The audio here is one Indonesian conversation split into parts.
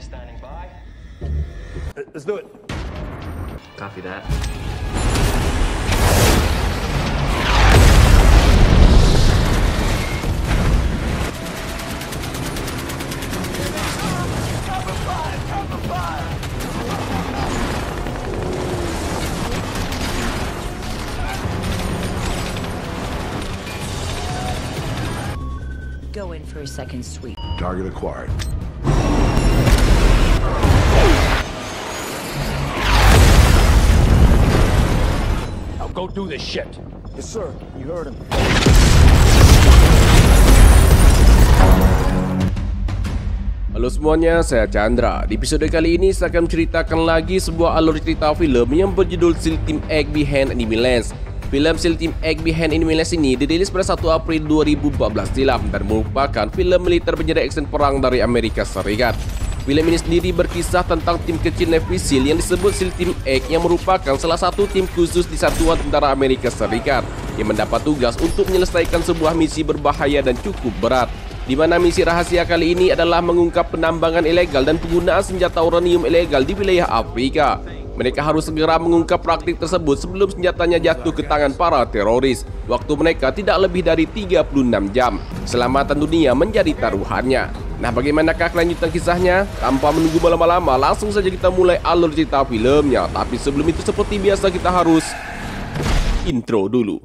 standing by. Let's do it. Copy that. Go in for a second sweep. Target acquired. Now go do this shit. Yes, sir. You heard him. Halo semuanya, saya Chandra. Di episode kali ini saya akan menceritakan lagi sebuah alur cerita film yang berjudul SEAL Team X Behind Enemy Lines. Film SEAL Team X Behind Enemy Lines ini dirilis pada 1 April 2014 silam dan merupakan film militer bergenre action perang dari Amerika Serikat. Film ini sendiri berkisah tentang tim kecil Navy SEAL yang disebut SEAL Team X yang merupakan salah satu tim khusus di Satuan Tentara Amerika Serikat yang mendapat tugas untuk menyelesaikan sebuah misi berbahaya dan cukup berat, di mana misi rahasia kali ini adalah mengungkap penambangan ilegal dan penggunaan senjata uranium ilegal di wilayah Afrika. Mereka harus segera mengungkap praktik tersebut sebelum senjatanya jatuh ke tangan para teroris. Waktu mereka tidak lebih dari 36 jam. Keselamatan dunia menjadi taruhannya. Nah, bagaimanakah kelanjutan kisahnya? Tanpa menunggu lama-lama, langsung saja kita mulai alur cerita filmnya. Tapi sebelum itu, seperti biasa, kita harus intro dulu.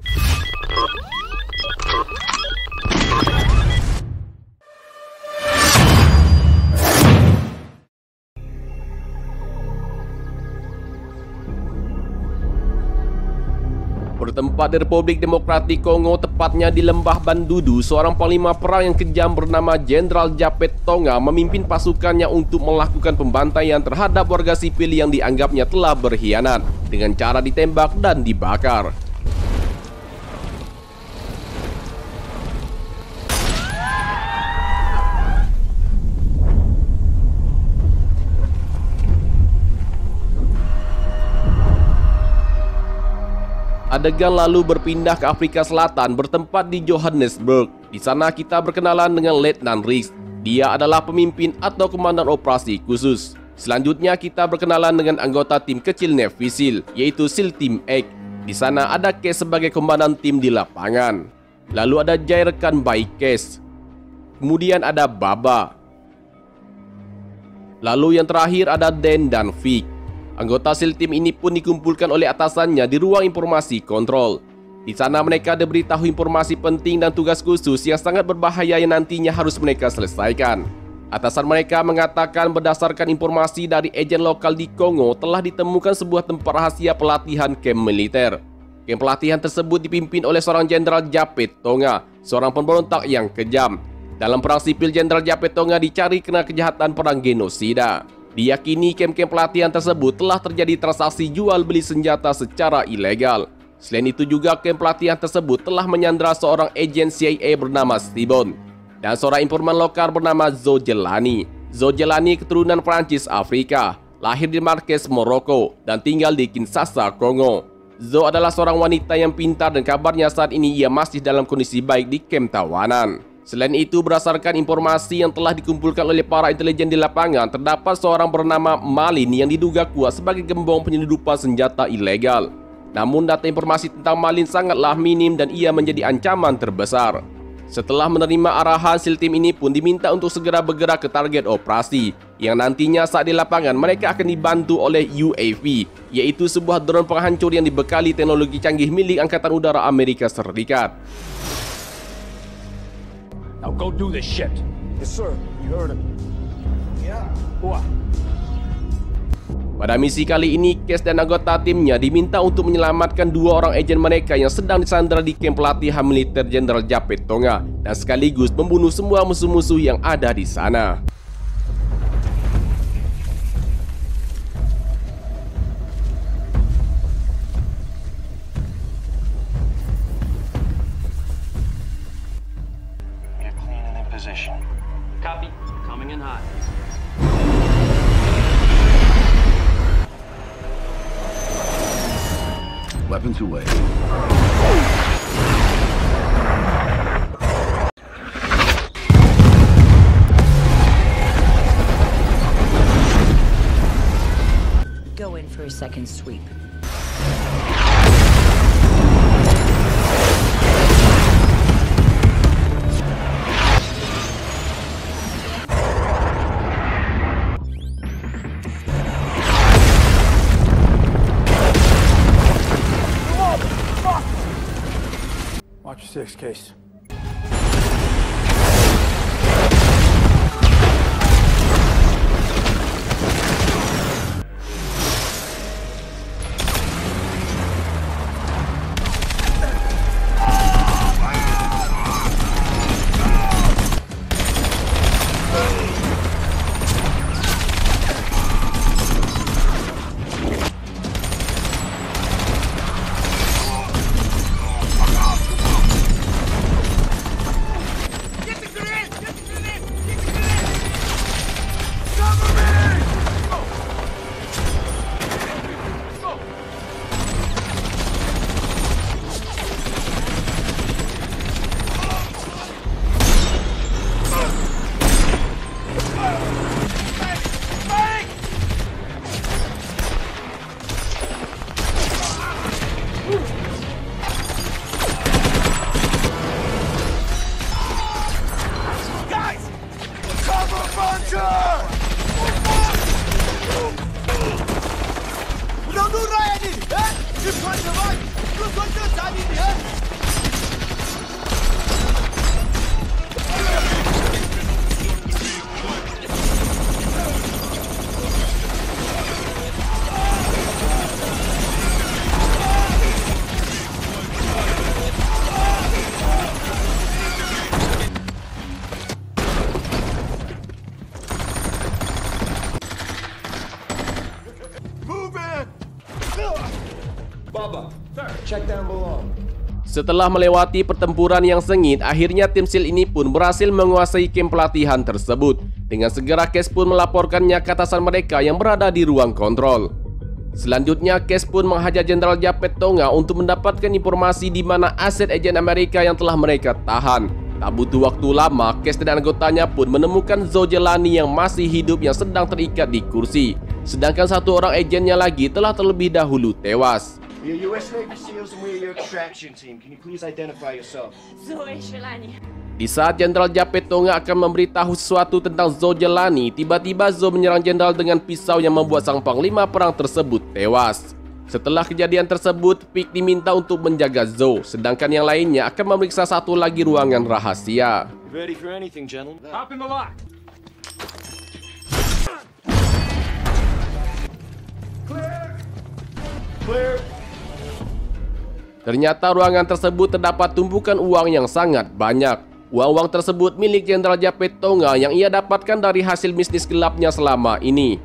Bertempat di Republik Demokratik Kongo, tepatnya di Lembah Bandudu, seorang panglima perang yang kejam bernama Jenderal Japet Tonga memimpin pasukannya untuk melakukan pembantaian terhadap warga sipil yang dianggapnya telah berkhianat dengan cara ditembak dan dibakar. Adegan lalu berpindah ke Afrika Selatan, bertempat di Johannesburg. Di sana kita berkenalan dengan Letnan Riggs. Dia adalah pemimpin atau komandan operasi khusus. Selanjutnya kita berkenalan dengan anggota tim kecil Navy SEAL, yaitu SEAL Team X. Di sana ada Case sebagai komandan tim di lapangan. Lalu ada Jay, rekan baik Case. Kemudian ada Baba. Lalu yang terakhir ada Dan dan Vic. Anggota SEAL Team ini pun dikumpulkan oleh atasannya di ruang informasi kontrol. Di sana mereka diberitahu informasi penting dan tugas khusus yang sangat berbahaya yang nantinya harus mereka selesaikan. Atasan mereka mengatakan berdasarkan informasi dari agen lokal di Kongo telah ditemukan sebuah tempat rahasia pelatihan kamp militer. Kamp pelatihan tersebut dipimpin oleh seorang Jenderal Japet Tonga, seorang pemberontak yang kejam. Dalam perang sipil, Jenderal Japet Tonga dicari kena kejahatan perang genosida. Diyakini kamp-kamp pelatihan tersebut telah terjadi transaksi jual beli senjata secara ilegal. Selain itu juga kamp pelatihan tersebut telah menyandra seorang agen CIA bernama Stibon dan seorang informan lokal bernama Zo Jelani. Zo Jelani keturunan Prancis Afrika, lahir di Marrakesh, Maroko dan tinggal di Kinshasa, Kongo. Zo adalah seorang wanita yang pintar dan kabarnya saat ini ia masih dalam kondisi baik di kamp tawanan. Selain itu, berdasarkan informasi yang telah dikumpulkan oleh para intelijen di lapangan, terdapat seorang bernama Malin yang diduga kuat sebagai gembong penyeludupan senjata ilegal. Namun data informasi tentang Malin sangatlah minim dan ia menjadi ancaman terbesar. Setelah menerima arahan, SEAL Team ini pun diminta untuk segera bergerak ke target operasi, yang nantinya saat di lapangan mereka akan dibantu oleh UAV, yaitu sebuah drone penghancur yang dibekali teknologi canggih milik Angkatan Udara Amerika Serikat. Now go do this shit. Yes, sir. You heard him. Yeah. What? Pada misi kali ini, Case dan anggota timnya diminta untuk menyelamatkan dua orang agen mereka yang sedang disandra di kamp pelatihan militer Jenderal Japet Tonga dan sekaligus membunuh semua musuh-musuh yang ada di sana. Position. Copy. Coming in hot. Weapons away. second sweep. Watch your six, Case. Setelah melewati pertempuran yang sengit, akhirnya tim SEAL ini pun berhasil menguasai kamp pelatihan tersebut. Dengan segera Case pun melaporkannya ke atasan mereka yang berada di ruang kontrol. Selanjutnya, Case pun menghajar Jenderal Japet Tonga untuk mendapatkan informasi di mana aset agen Amerika yang telah mereka tahan. Tak butuh waktu lama, Case dan anggotanya pun menemukan Zoe Jelani yang masih hidup yang sedang terikat di kursi. Sedangkan satu orang agennya lagi telah terlebih dahulu tewas. We are U.S. Navy SEALs and we are your extraction team. Can you please identify yourself? Zoe Shalani. Di saat Jenderal Japet Tonga akan memberitahu sesuatu tentang Zoe Jelani, tiba-tiba Zoe menyerang Jenderal dengan pisau yang membuat sang panglima perang tersebut tewas. Setelah kejadian tersebut, Pick diminta untuk menjaga Zoe, sedangkan yang lainnya akan memeriksa satu lagi ruangan rahasia. Ready for anything, gentlemen? Hop in the lock. Clear. Ternyata ruangan tersebut terdapat tumpukan uang yang sangat banyak. Uang-uang tersebut milik Jenderal Japet Tonga yang ia dapatkan dari hasil bisnis gelapnya selama ini.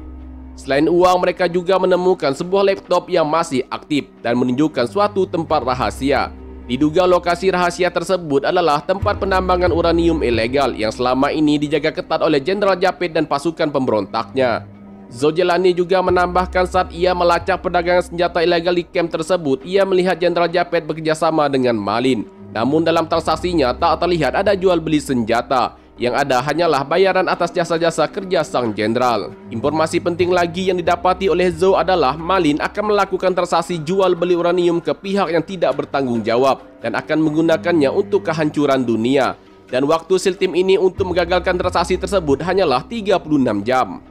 Selain uang, mereka juga menemukan sebuah laptop yang masih aktif dan menunjukkan suatu tempat rahasia. Diduga lokasi rahasia tersebut adalah tempat penambangan uranium ilegal yang selama ini dijaga ketat oleh Jenderal Japet dan pasukan pemberontaknya. Zoe Jelani juga menambahkan saat ia melacak perdagangan senjata ilegal di kamp tersebut, ia melihat Jenderal Japet bekerjasama dengan Malin. Namun dalam transaksinya tak terlihat ada jual beli senjata. Yang ada hanyalah bayaran atas jasa-jasa kerja sang jenderal. Informasi penting lagi yang didapati oleh Zoe adalah Malin akan melakukan transaksi jual beli uranium ke pihak yang tidak bertanggung jawab dan akan menggunakannya untuk kehancuran dunia. Dan waktu SEAL Team ini untuk menggagalkan transaksi tersebut hanyalah 36 jam.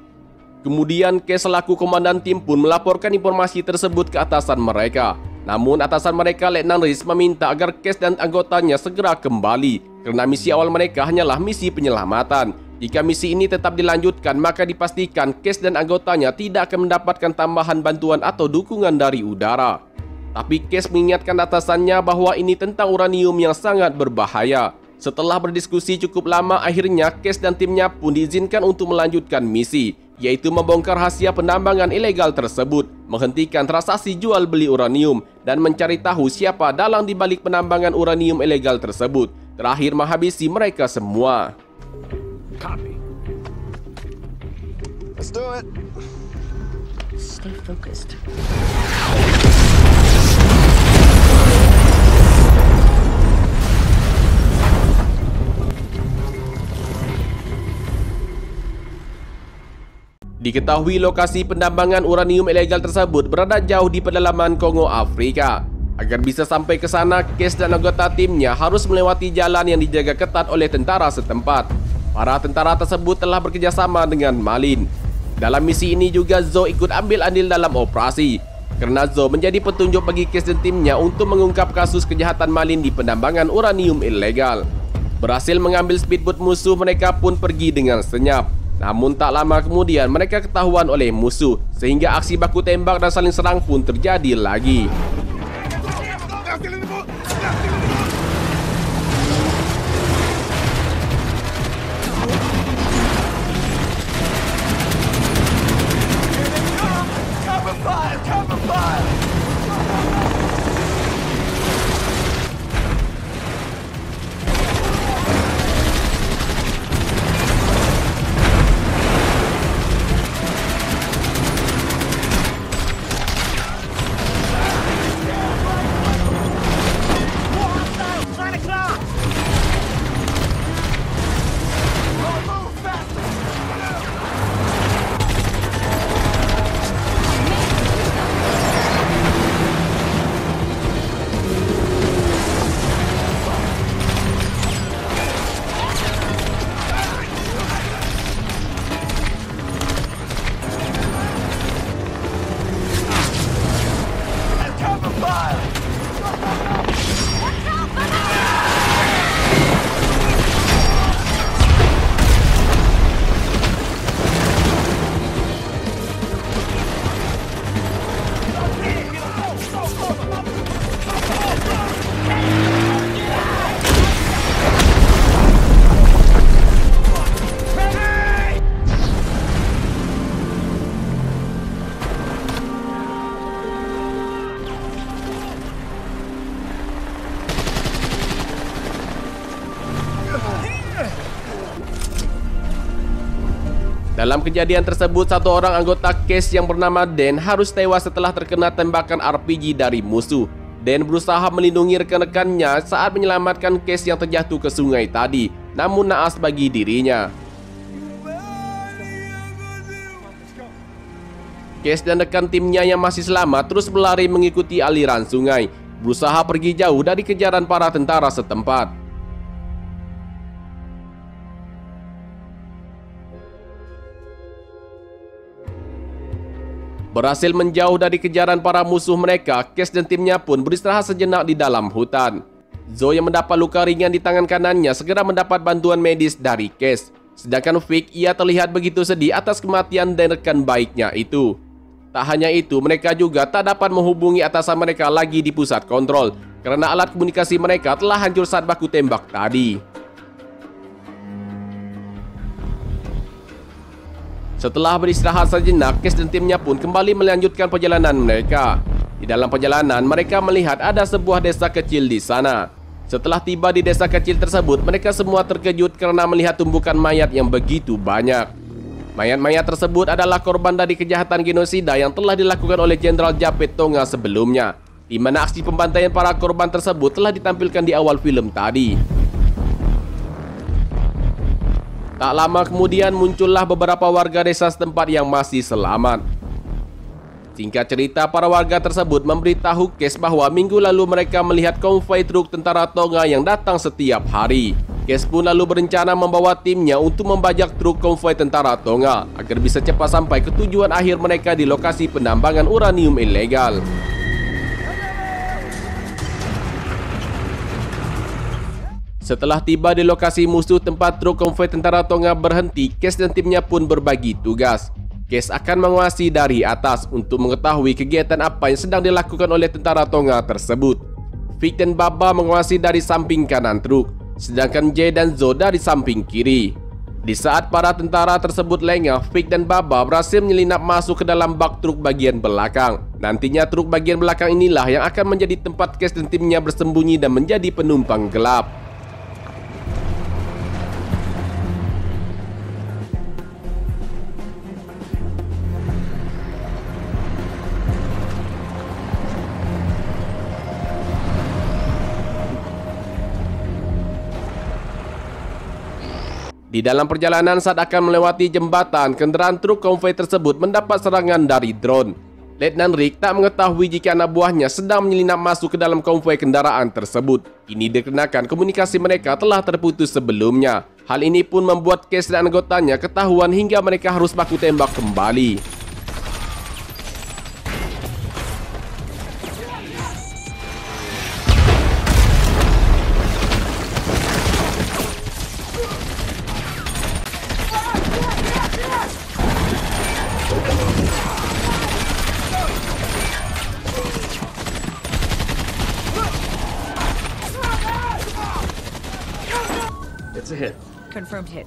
Kemudian Case selaku komandan tim pun melaporkan informasi tersebut ke atasan mereka. Namun atasan mereka Letnan Reese meminta agar Case dan anggotanya segera kembali karena misi awal mereka hanyalah misi penyelamatan. Jika misi ini tetap dilanjutkan, maka dipastikan Case dan anggotanya tidak akan mendapatkan tambahan bantuan atau dukungan dari udara. Tapi Case mengingatkan atasannya bahwa ini tentang uranium yang sangat berbahaya. Setelah berdiskusi cukup lama, akhirnya Case dan timnya pun diizinkan untuk melanjutkan misi, yaitu membongkar rahasia penambangan ilegal tersebut, menghentikan transaksi jual beli uranium, dan mencari tahu siapa dalang di balik penambangan uranium ilegal tersebut. Terakhir menghabisi mereka semua. Copy. Let's do it. Stay focused. Diketahui lokasi pendambangan uranium ilegal tersebut berada jauh di pedalaman Kongo, Afrika. Agar bisa sampai ke sana, Case dan anggota timnya harus melewati jalan yang dijaga ketat oleh tentara setempat. Para tentara tersebut telah bekerjasama dengan Malin. Dalam misi ini juga Zoe ikut ambil andil dalam operasi, karena Zoe menjadi petunjuk bagi Case dan timnya untuk mengungkap kasus kejahatan Malin di pendambangan uranium ilegal. Berhasil mengambil speedboat musuh, mereka pun pergi dengan senyap. Namun tak lama kemudian mereka ketahuan oleh musuh, sehingga aksi baku tembak dan saling serang pun terjadi lagi. Dalam kejadian tersebut, satu orang anggota Case yang bernama Dan harus tewas setelah terkena tembakan RPG dari musuh. Dan berusaha melindungi rekan-rekannya saat menyelamatkan Case yang terjatuh ke sungai tadi, namun naas bagi dirinya. Case dan rekan timnya yang masih selamat terus berlari mengikuti aliran sungai, berusaha pergi jauh dari kejaran para tentara setempat. Berhasil menjauh dari kejaran para musuh mereka, Case dan timnya pun beristirahat sejenak di dalam hutan. Zoe yang mendapat luka ringan di tangan kanannya segera mendapat bantuan medis dari Case. Sedangkan Vic, ia terlihat begitu sedih atas kematian dan rekan baiknya itu. Tak hanya itu, mereka juga tak dapat menghubungi atasan mereka lagi di pusat kontrol, karena alat komunikasi mereka telah hancur saat baku tembak tadi. Setelah beristirahat sejenak, Case dan timnya pun kembali melanjutkan perjalanan mereka. Di dalam perjalanan, mereka melihat ada sebuah desa kecil di sana. Setelah tiba di desa kecil tersebut, mereka semua terkejut karena melihat tumpukan mayat yang begitu banyak. Mayat-mayat tersebut adalah korban dari kejahatan genosida yang telah dilakukan oleh Jenderal Japet Tonga sebelumnya, di mana aksi pembantaian para korban tersebut telah ditampilkan di awal film tadi. Tak lama kemudian muncullah beberapa warga desa setempat yang masih selamat. Singkat cerita, para warga tersebut memberitahu Case bahwa minggu lalu mereka melihat konvoi truk tentara Tonga yang datang setiap hari. Case pun lalu berencana membawa timnya untuk membajak truk konvoi tentara Tonga agar bisa cepat sampai ke tujuan akhir mereka di lokasi penambangan uranium ilegal. Setelah tiba di lokasi musuh tempat truk konvoi tentara Tonga berhenti, Case dan timnya pun berbagi tugas. Case akan menguasai dari atas untuk mengetahui kegiatan apa yang sedang dilakukan oleh tentara Tonga tersebut. Vic dan Baba menguasai dari samping kanan truk, sedangkan Jay dan Zoe dari samping kiri. Di saat para tentara tersebut lengah, Vic dan Baba berhasil menyelinap masuk ke dalam bak truk bagian belakang. Nantinya truk bagian belakang inilah yang akan menjadi tempat Case dan timnya bersembunyi dan menjadi penumpang gelap. Di dalam perjalanan saat akan melewati jembatan, kenderaan truk konvoi tersebut mendapat serangan dari drone. Letnan Rick tak mengetahui jika anak buahnya sedang menyelinap masuk ke dalam konvoi kendaraan tersebut. Ini dikarenakan komunikasi mereka telah terputus sebelumnya. Hal ini pun membuat Case dan anggotanya ketahuan hingga mereka harus baku tembak kembali. It's a hit. Confirmed hit.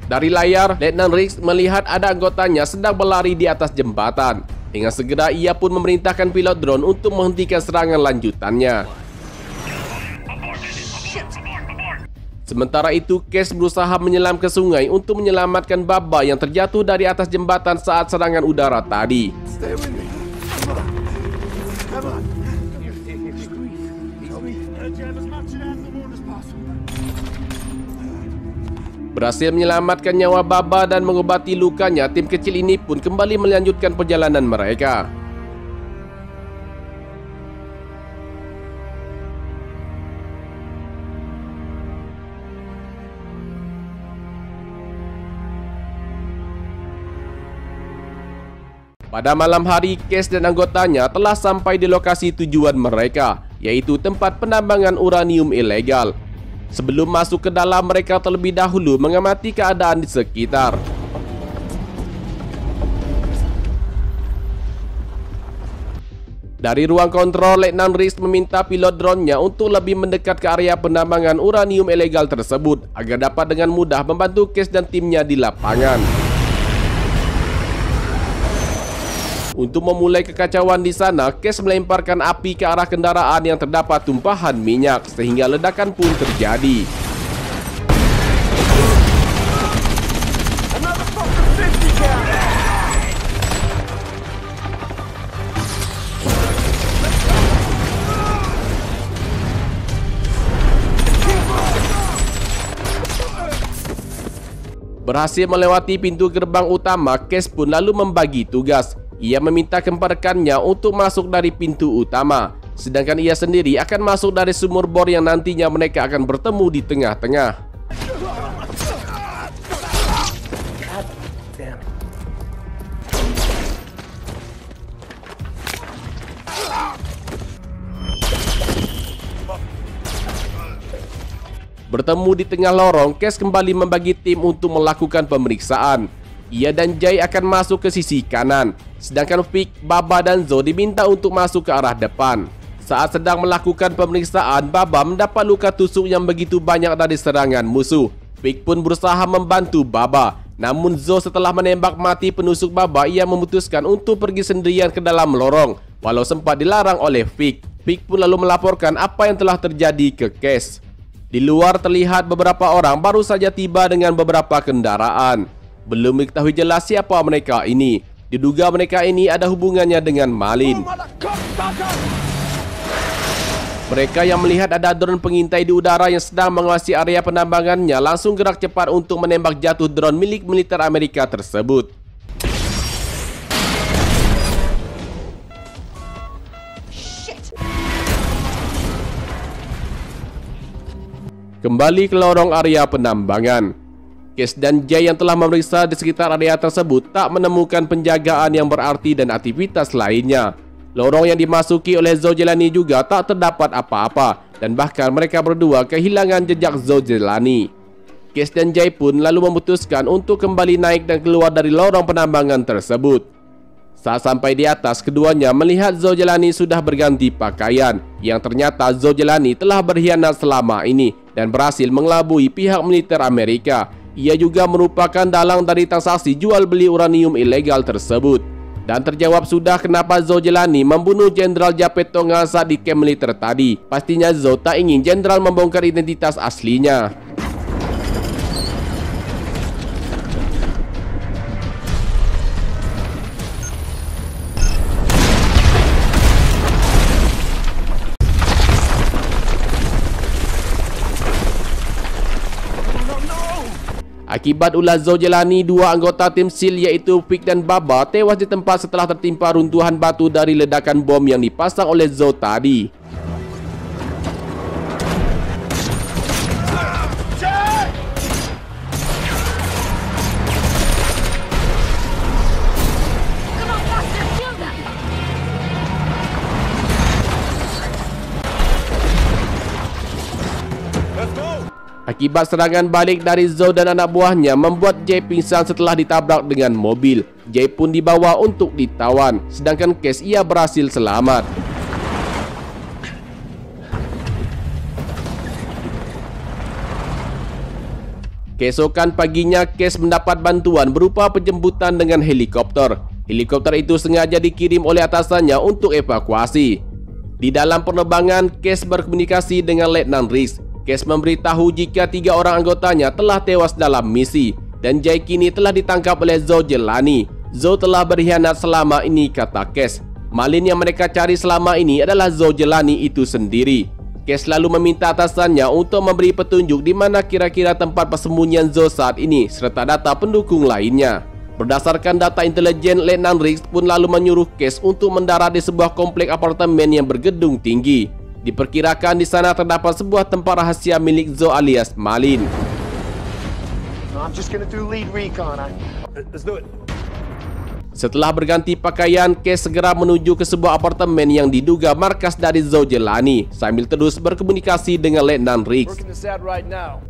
Dari layar, Letnan Rick melihat ada anggotanya sedang berlari di atas jembatan. Dengan segera ia pun memerintahkan pilot drone untuk menghentikan serangan lanjutannya. Sementara itu, Case berusaha menyelam ke sungai untuk menyelamatkan Baba yang terjatuh dari atas jembatan saat serangan udara tadi. Stay with me. Come on. Come on. Jam as much out of the water as possible. Berhasil menyelamatkan nyawa Baba dan mengobati lukanya, tim kecil ini pun kembali melanjutkan perjalanan mereka. Pada malam hari, Case dan anggotanya telah sampai di lokasi tujuan mereka, yaitu tempat penambangan uranium ilegal. Sebelum masuk ke dalam, mereka terlebih dahulu mengamati keadaan di sekitar. Dari ruang kontrol, Letnan Rick meminta pilot drone-nya untuk lebih mendekat ke area penambangan uranium ilegal tersebut agar dapat dengan mudah membantu Case dan timnya di lapangan. Untuk memulai kekacauan di sana, Case melemparkan api ke arah kendaraan yang terdapat tumpahan minyak sehingga ledakan pun terjadi. Berhasil melewati pintu gerbang utama, Case pun lalu membagi tugas. Ia meminta kepada rekannya untuk masuk dari pintu utama, sedangkan ia sendiri akan masuk dari sumur bor yang nantinya mereka akan bertemu di tengah-tengah. Bertemu di tengah lorong, Case kembali membagi tim untuk melakukan pemeriksaan. Ia dan Jay akan masuk ke sisi kanan, sedangkan Vic, Baba dan Zo diminta untuk masuk ke arah depan. Saat sedang melakukan pemeriksaan, Baba mendapat luka tusuk yang begitu banyak dari serangan musuh. Vic pun berusaha membantu Baba, namun Zo setelah menembak mati penusuk Baba, ia memutuskan untuk pergi sendirian ke dalam lorong, walau sempat dilarang oleh Vic. Vic pun lalu melaporkan apa yang telah terjadi ke Case. Di luar terlihat beberapa orang baru saja tiba dengan beberapa kendaraan. Belum diketahui jelas siapa mereka ini. Diduga mereka ini ada hubungannya dengan Malin. Mereka yang melihat ada drone pengintai di udara yang sedang mengawasi area penambangannya langsung gerak cepat untuk menembak jatuh drone milik militer Amerika tersebut. Kembali ke lorong area penambangan, Case dan Jay yang telah memeriksa di sekitar area tersebut tak menemukan penjagaan yang berarti dan aktivitas lainnya. Lorong yang dimasuki oleh Zo Jelani juga tak terdapat apa-apa, dan bahkan mereka berdua kehilangan jejak Zo Jelani. Case dan Jay pun lalu memutuskan untuk kembali naik dan keluar dari lorong penambangan tersebut. Saat sampai di atas, keduanya melihat Zo Jelani sudah berganti pakaian, yang ternyata Zo Jelani telah berkhianat selama ini dan berhasil mengelabui pihak militer Amerika. Ia juga merupakan dalang dari transaksi jual beli uranium ilegal tersebut. Dan terjawab sudah kenapa Zo Jelani membunuh Jenderal Japet Tonga saat di camp militer tadi. Pastinya Zo tak ingin Jenderal membongkar identitas aslinya. Akibat ulah Zhou Jelani, dua anggota tim SEAL iaitu Vic dan Baba tewas di tempat setelah tertimpa runtuhan batu dari ledakan bom yang dipasang oleh Zhou tadi. Akibat serangan balik dari Zhou dan anak buahnya membuat Jay pingsan setelah ditabrak dengan mobil. Jay pun dibawa untuk ditawan, sedangkan Cash ia berhasil selamat. Keesokan paginya, Cash mendapat bantuan berupa penjemputan dengan helikopter. Helikopter itu sengaja dikirim oleh atasannya untuk evakuasi. Di dalam penerbangan, Cash berkomunikasi dengan Letnan Riggs. Cash memberitahu jika 3 orang anggotanya telah tewas dalam misi dan Jay kini telah ditangkap oleh Zhou Jelani. Zhou telah berkhianat selama ini, kata Cash. Malin yang mereka cari selama ini adalah Zhou Jelani itu sendiri. Cash lalu meminta atasannya untuk memberi petunjuk di mana kira-kira tempat persembunyian Zhou saat ini serta data pendukung lainnya. Berdasarkan data intelijen, Letnan Riggs pun lalu menyuruh Cash untuk mendarat di sebuah komplek apartemen yang bergedung tinggi. Diperkirakan di sana terdapat sebuah tempat rahasia milik Zhou alias Malin. I'm just gonna do lead recon. Let's do it. Setelah berganti pakaian, Cash segera menuju ke sebuah apartemen yang diduga markas dari Zhou Jelani sambil terus berkomunikasi dengan Letnan Riggs.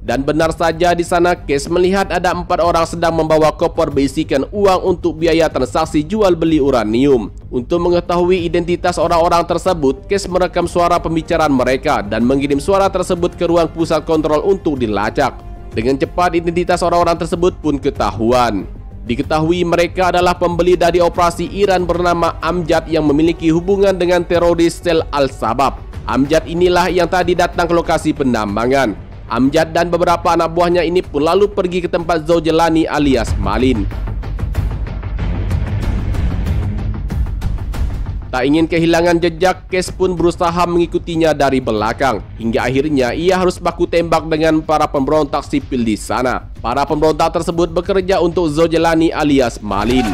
Dan benar saja di sana Cash melihat ada 4 orang sedang membawa koper berisikan uang untuk biaya transaksi jual beli uranium. Untuk mengetahui identitas orang-orang tersebut, Cash merekam suara pembicaraan mereka dan mengirim suara tersebut ke ruang pusat kontrol untuk dilacak. Dengan cepat identitas orang-orang tersebut pun ketahuan. Diketahui mereka adalah pembeli dari operasi Iran bernama Amjad yang memiliki hubungan dengan teroris sel Al-Shabaab. Amjad inilah yang tadi datang ke lokasi penambangan. Amjad dan beberapa anak buahnya ini pun lalu pergi ke tempat Zhou Jelani alias Malin. Tak ingin kehilangan jejak, Cash pun berusaha mengikutinya dari belakang. Hingga akhirnya ia harus baku tembak dengan para pemberontak sipil di sana. Para pemberontak tersebut bekerja untuk Zhou Jelani alias Malin.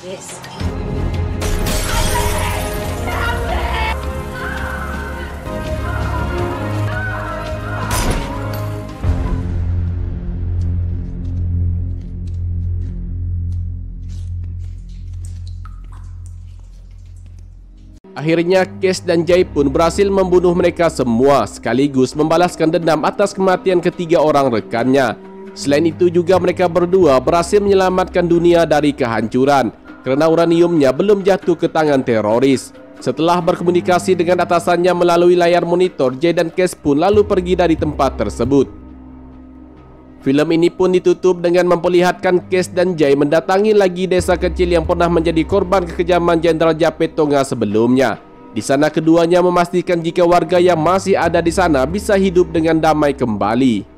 This. Akhirnya Case dan Jay pun berhasil membunuh mereka semua sekaligus membalaskan dendam atas kematian ketiga orang rekannya. Selain itu juga mereka berdua berhasil menyelamatkan dunia dari kehancuran kerana uraniumnya belum jatuh ke tangan teroris. Setelah berkomunikasi dengan atasannya melalui layar monitor, Jay dan Case pun lalu pergi dari tempat tersebut. Filem ini pun ditutup dengan memperlihatkan Case dan Jay mendatangi lagi desa kecil yang pernah menjadi korban kekejaman Jenderal Japet Tonga sebelumnya. Di sana keduanya memastikan jika warga yang masih ada di sana bisa hidup dengan damai kembali.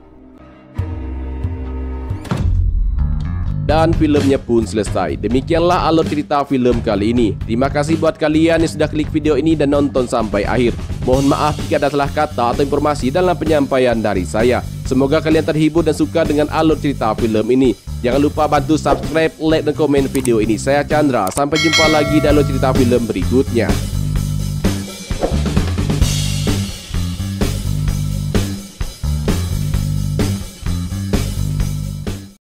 Dan filmnya pun selesai. Demikianlah alur cerita film kali ini. Terima kasih buat kalian yang sudah klik video ini dan nonton sampai akhir. Mohon maaf jika ada salah kata atau informasi dalam penyampaian dari saya. Semoga kalian terhibur dan suka dengan alur cerita film ini. Jangan lupa bantu subscribe, like dan komen video ini. Saya Chandra. Sampai jumpa lagi di alur cerita film berikutnya.